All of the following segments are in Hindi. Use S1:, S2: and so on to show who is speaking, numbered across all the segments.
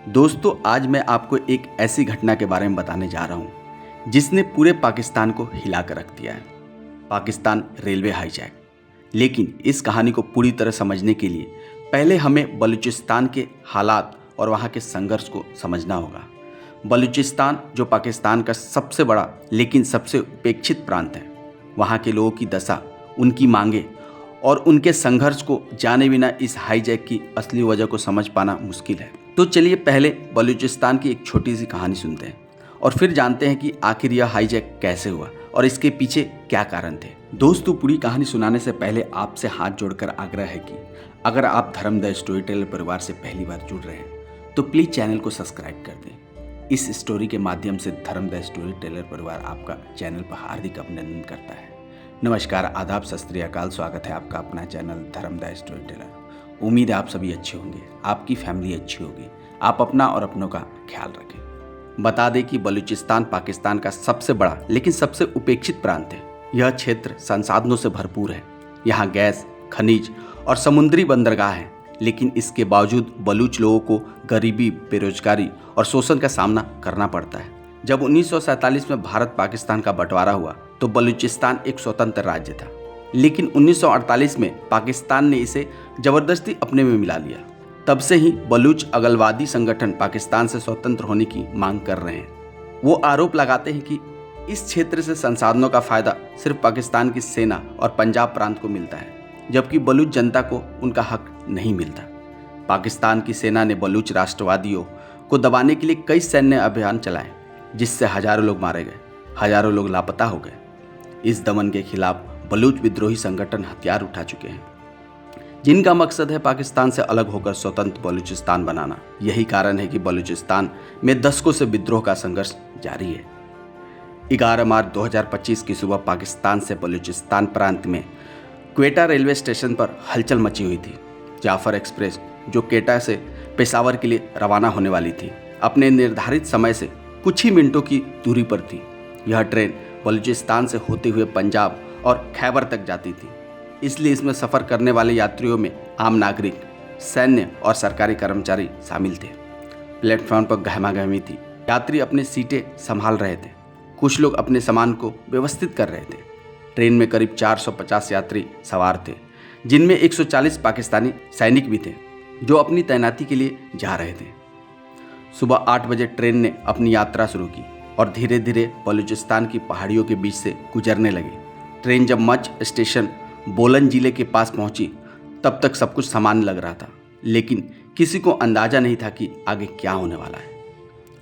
S1: दोस्तों, आज मैं आपको एक ऐसी घटना के बारे में बताने जा रहा हूँ जिसने पूरे पाकिस्तान को हिला कर रख दिया है। Pakistan railway hijack. लेकिन इस कहानी को पूरी तरह समझने के लिए पहले हमें बलूचिस्तान के हालात और वहाँ के संघर्ष को समझना होगा। बलूचिस्तान जो पाकिस्तान का सबसे बड़ा लेकिन सबसे उपेक्षित प्रांत है, वहाँ के लोगों की दशा, उनकी मांगे और उनके संघर्ष को जाने बिना इस हाईजैक की असली वजह को समझ पाना मुश्किल है। तो चलिए पहले बलूचिस्तान की एक छोटी सी कहानी सुनते हैं और फिर जानते हैं कि आखिर यह हाईजैक कैसे हुआ और इसके पीछे क्या कारण थे। दोस्तों, पूरी कहानी सुनाने से पहले आपसे हाथ जोड़कर आग्रह है कि अगर आप धर्म द स्टोरी टेलर परिवार से पहली बार जुड़ रहे हैं तो प्लीज़ चैनल को सब्सक्राइब कर दें। इस स्टोरी के माध्यम से धर्म द स्टोरी टेलर परिवार आपका चैनल पर हार्दिक अभिनंदन करता है। नमस्कार, आदाब, सत श्री अकाल। स्वागत है आपका अपना चैनल धर्म द स्टोरी टेलर। उम्मीद है आप सभी अच्छे होंगे, आपकी फैमिली अच्छी होगी, आप अपना और अपनों का ख्याल रखें। बता दें कि बलूचिस्तान पाकिस्तान का सबसे बड़ा लेकिन सबसे उपेक्षित प्रांत है। यह क्षेत्र संसाधनों से भरपूर है। यहाँ गैस, खनिज और समुद्री बंदरगाह हैं, लेकिन इसके बावजूद बलूच लोगों को गरीबी, बेरोजगारी और शोषण का सामना करना पड़ता है। जब 1947 में भारत पाकिस्तान का बंटवारा हुआ तो बलूचिस्तान एक स्वतंत्र राज्य था, लेकिन 1948 में पाकिस्तान ने इसे जबरदस्ती अपने में मिला लिया। तब से ही बलूच अगलवादी संगठन पाकिस्तान से स्वतंत्र होने की मांग कर रहे हैं। वो आरोप लगाते हैं कि इस क्षेत्र से संसाधनों का फायदा सिर्फ पाकिस्तान की सेना और पंजाब प्रांत को मिलता है, जबकि बलूच जनता को उनका हक नहीं मिलता। पाकिस्तान की सेना ने बलूच राष्ट्रवादियों को दबाने के लिए कई सैन्य अभियान चलाए, जिससे हजारों लोग मारे गए, हजारों लोग लापता हो गए। इस दमन के खिलाफ बलूच विद्रोही संगठन हथियार उठा चुके हैं, जिनका मकसद है पाकिस्तान से अलग होकर स्वतंत्र बलूचिस्तान बनाना। यही कारण है कि बलूचिस्तान में दशकों से विद्रोह का संघर्ष जारी है। 11 मार्च 2025 की सुबह पाकिस्तान से बलूचिस्तान प्रांत में क्वेटा रेलवे स्टेशन पर हलचल मची हुई थी। जाफर एक्सप्रेस, जो क्वेटा से पेशावर के लिए रवाना होने वाली थी, अपने निर्धारित समय से कुछ ही मिनटों की दूरी पर थी। यह ट्रेन बलूचिस्तान से होते हुए पंजाब और खैबर तक जाती थी, इसलिए इसमें सफ़र करने वाले यात्रियों में आम नागरिक, सैन्य और सरकारी कर्मचारी शामिल थे। प्लेटफॉर्म पर गहमागहमी थी। यात्री अपने सीटें संभाल रहे थे, कुछ लोग अपने सामान को व्यवस्थित कर रहे थे। ट्रेन में करीब 450 यात्री सवार थे, जिनमें 140 पाकिस्तानी सैनिक भी थे जो अपनी तैनाती के लिए जा रहे थे। सुबह 8 बजे ट्रेन ने अपनी यात्रा शुरू की और धीरे धीरे बलूचिस्तान की पहाड़ियों के बीच से गुजरने लगी। ट्रेन जब मच स्टेशन बोलन जिले के पास पहुंची, तब तक सब कुछ सामान्य लग रहा था, लेकिन किसी को अंदाजा नहीं था कि आगे क्या होने वाला है।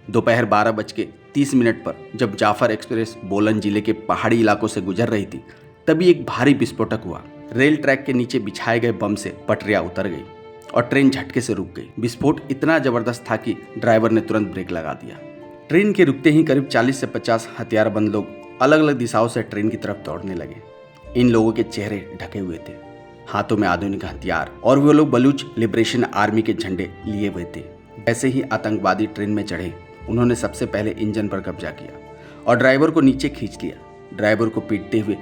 S1: दोपहर 12:30 पर जब जाफर एक्सप्रेस बोलन जिले के पहाड़ी इलाकों से गुजर रही थी, तभी एक भारी विस्फोटक हुआ। रेल ट्रैक के नीचे बिछाए गए बम से पटरियां उतर गई और ट्रेन झटके से रुक गई। विस्फोट इतना जबरदस्त था कि ड्राइवर ने तुरंत ब्रेक लगा दिया। ट्रेन के रुकते ही करीब 40 से 50 हथियारबंद लोग अलग अलग दिशाओं से ट्रेन की तरफ दौड़ने लगे। इन लोगों के चेहरे ढके हुए थे, हाथों में आधुनिक हथियार, और वो लोग बलूच लिबरेशन आर्मी के झंडे लिए हुए थे। जैसे ही आतंकवादी ट्रेन में चढ़े, उन्होंने सबसे पहले इंजन पर कब्जा किया और ड्राइवर को नीचे खींच लिया। ड्राइवर को पीटते हुए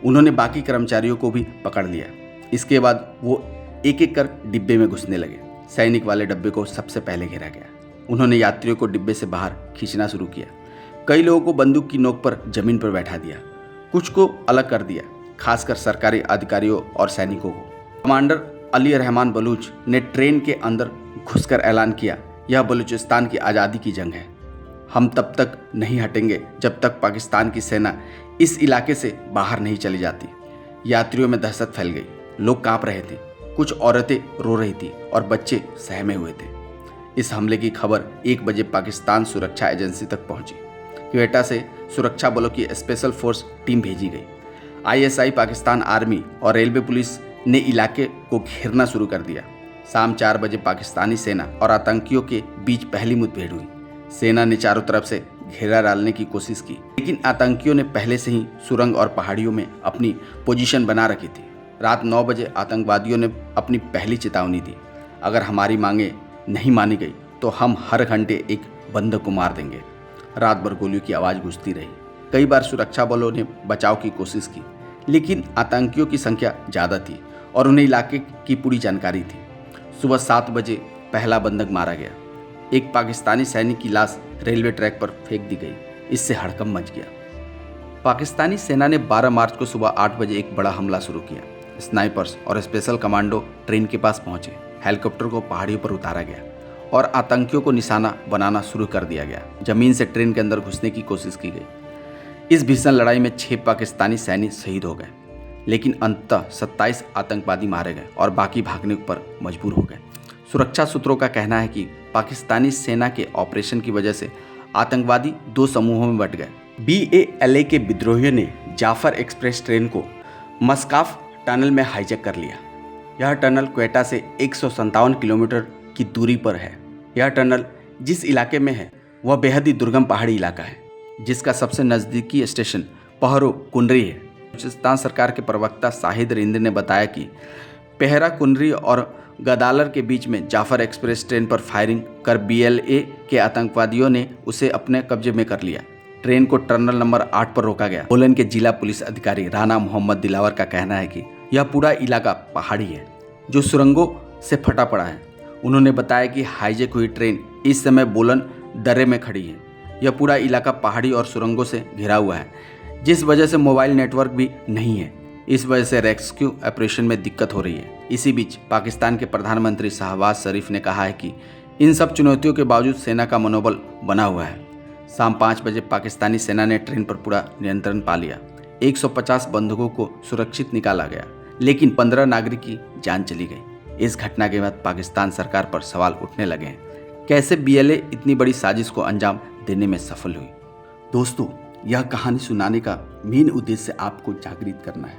S1: उन्होंने बाकी कर्मचारियों को भी पकड़ लिया। इसके बाद वो एक एक कर डिब्बे में घुसने लगे। सैनिक वाले डिब्बे को सबसे पहले घेरा गया। उन्होंने यात्रियों को डिब्बे से बाहर खींचना शुरू किया। कई लोगों को बंदूक की नोक पर जमीन पर बैठा दिया, कुछ को अलग कर दिया, खासकर सरकारी अधिकारियों और सैनिकों को। कमांडर अली रहमान बलूच ने ट्रेन के अंदर घुसकर ऐलान किया, यह बलूचिस्तान की आज़ादी की जंग है। हम तब तक नहीं हटेंगे जब तक पाकिस्तान की सेना इस इलाके से बाहर नहीं चली जाती। यात्रियों में दहशत फैल गई, लोग कांप रहे थे, कुछ औरतें रो रही थी और बच्चे सहमे हुए थे। इस हमले की खबर 1 बजे पाकिस्तान सुरक्षा एजेंसी तक पहुंची। क्वेटा से सुरक्षा बलों की स्पेशल फोर्स टीम भेजी गई। ISI, पाकिस्तान आर्मी और रेलवे पुलिस ने इलाके को घेरना शुरू कर दिया। शाम 4 बजे पाकिस्तानी सेना और आतंकियों के बीच पहली मुठभेड़ हुई। सेना ने चारों तरफ से घेरा डालने की कोशिश की, लेकिन आतंकियों ने पहले से ही सुरंग और पहाड़ियों में अपनी पोजीशन बना रखी थी। रात 9 बजे आतंकवादियों ने अपनी पहली चेतावनी दी, अगर हमारी मांगे नहीं मानी गई तो हम हर घंटे एक बंदूक को मार देंगे। रात भर गोलियों की आवाज़ गूंजती रही। कई बार सुरक्षा बलों ने बचाव की कोशिश की, लेकिन आतंकियों की संख्या ज़्यादा थी और उन्हें इलाके की पूरी जानकारी थी। सुबह 7 बजे पहला बंदूक मारा गया। एक पाकिस्तानी सैनिक की लाश रेलवे ट्रैक पर फेंक दी गई। इससे हड़कंप मच गया। पाकिस्तानी सेना ने 12 मार्च को सुबह 8 बजे एक बड़ा हमला शुरू किया। स्नाइपर्स और स्पेशल कमांडो ट्रेन के पास पहुंचे। हेलीकॉप्टर को पहाड़ियों पर उतारा गया और आतंकियों को निशाना बनाना शुरू कर दिया गया। जमीन से ट्रेन के अंदर घुसने की कोशिश की गई। इस भीषण लड़ाई में 6 पाकिस्तानी सैनिक शहीद हो गए, लेकिन अंततः 27 आतंकवादी मारे गए और बाकी भागने पर मजबूर हो गए। सुरक्षा सूत्रों का कहना है कि पाकिस्तानी सेना के ऑपरेशन की वजह से आतंकवादी 2 समूहों में बंट गए। BALA के विद्रोहियों ने जाफर एक्सप्रेस ट्रेन को मस्काफ टनल में हाईजैक कर लिया। यह टनल क्वेटा से 157 किलोमीटर की दूरी पर है। यह टनल जिस इलाके में है वह बेहद ही दुर्गम पहाड़ी इलाका है, जिसका सबसे नज़दीकी स्टेशन पहरो कुनरी है। बलूचिस्तान सरकार के प्रवक्ता शाहिद रिंद ने बताया कि पहरा कुनरी और गदालर के बीच में जाफर एक्सप्रेस ट्रेन पर फायरिंग कर BLA के आतंकवादियों ने उसे अपने कब्जे में कर लिया। ट्रेन को टर्मिनल नंबर 8 पर रोका गया। बोलन के जिला पुलिस अधिकारी राना मोहम्मद दिलावर का कहना है कि यह पूरा इलाका पहाड़ी है जो सुरंगों से फटा पड़ा है। उन्होंने बताया कि हाईजैक हुई ट्रेन इस समय बोलन दर्रे में खड़ी है। यह पूरा इलाका पहाड़ी और सुरंगों से घिरा हुआ है, जिस वजह से मोबाइल नेटवर्क भी नहीं है। इस वजह से रेस्क्यू ऑपरेशन में दिक्कत हो रही है। इसी बीच पाकिस्तान के प्रधानमंत्री शहबाज शरीफ ने कहा है कि इन सब चुनौतियों के बावजूद सेना का मनोबल बना हुआ है। शाम 5 बजे पाकिस्तानी सेना ने ट्रेन पर पूरा नियंत्रण पा लिया। 150 बंधुकों को सुरक्षित निकाला गया, लेकिन 15 नागरिक की जान चली गई। इस घटना के बाद पाकिस्तान सरकार पर सवाल उठने लगे हैं, कैसे BLA इतनी बड़ी साजिश को अंजाम देने में सफल हुई। दोस्तों, यह कहानी सुनाने का मेन उद्देश्य आपको जागृत करना है,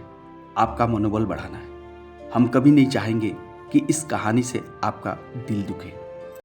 S1: आपका मनोबल बढ़ाना है। हम कभी नहीं चाहेंगे कि इस कहानी से आपका दिल दुखे।